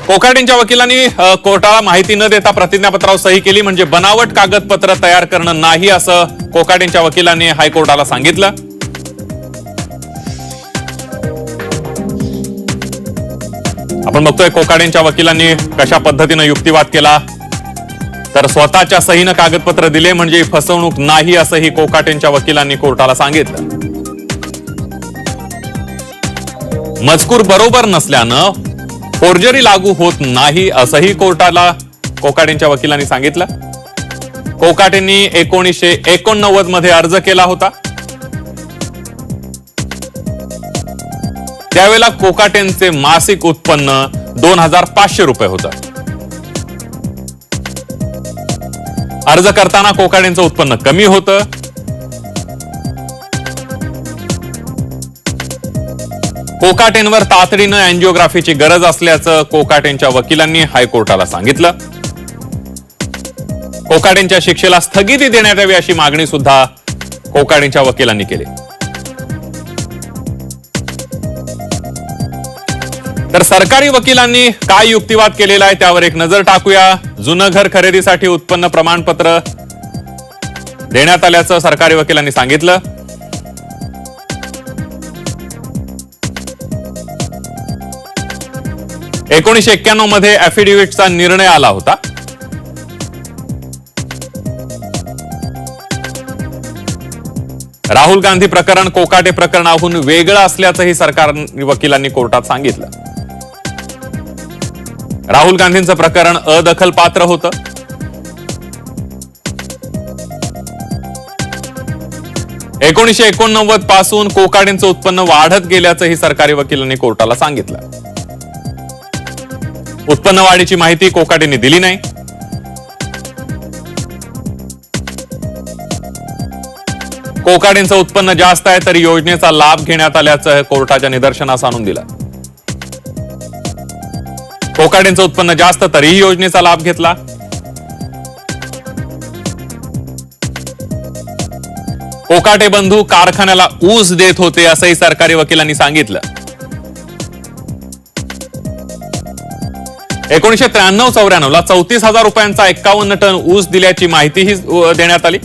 कोकाटेंच्या वकिलांनी कोर्टाला माहिती न देता प्रतिज्ञापत्रावर सही केली म्हणजे बनावट कागदपत्र तयार करणं नाही असं कोकाटेंच्या वकिलांनी हायकोर्टाला सांगितलं। आपण बघतोय कोकाटेंच्या वकिलांनी कशा पद्धतीने युक्तिवाद केला, तर स्वतःच्या सहीने कागदपत्र दिले म्हणजे फसवणूक नाही असंही कोकाटेंच्या वकिलांनी कोर्टाला सांगितलं। मजकूर बरोबर नसल्यानं फोर्जरी लागू होत नाही असंही कोर्टाला कोकाटेंच्या वकिलांनी सांगितलं। कोकाटेंनी 1989 मध्ये अर्ज केला होता, त्यावेळेला कोकाटेंचे मासिक उत्पन्न 2500 रुपये होतं। अर्ज करताना कोकाटेंचं उत्पन्न कमी होतं। कोकाटेंवर तातडीनं अँजिओग्राफीची गरज असल्याचं कोकाटेंच्या वकिलांनी हायकोर्टाला सांगितलं। कोकाटेंच्या शिक्षेला स्थगिती देण्यात यावी अशी मागणी सुद्धा कोकाटेंच्या वकिलांनी केली। तर सरकारी वकिलांनी काय युक्तिवाद केलेला आहे त्यावर एक नजर टाकूया। जुनं घर खरेदीसाठी उत्पन्न प्रमाणपत्र देण्यात आल्याचं सरकारी वकिलांनी सांगितलं। – 1991 मध्ये ॲफिडेव्हिटचा निर्णय आला होता। राहुल गांधी प्रकरण कोकाटे प्रकरणाहून वेगळं असल्याचंही सरकारी वकिलांनी कोर्टात सांगितलं। राहुल गांधींचं प्रकरण अदखलपात्र होतं। – 1989 पासून कोकाटेंचं उत्पन्न वाढत गेल्याचंही सरकारी वकिलांनी कोर्टाला सांगितलं। उत्पन्न वाढीची माहिती कोकाटेंनी दिली नाही। कोकाटेंचं उत्पन्न जास्त आहे तरी योजनेचा लाभ घेण्यात आल्याचं कोर्टाच्या निदर्शनास आणून दिलं। कोकाटेंचं उत्पन्न जास्त तरीही योजनेचा लाभ घेतला। कोकाटे बंधू कारखान्याला ऊस देत होते असंही सरकारी वकिलांनी सांगितलं। 1993-94 ला 34,000 रुपयांचा 51 टन ऊस दिल्याची माहितीही देण्यात आली।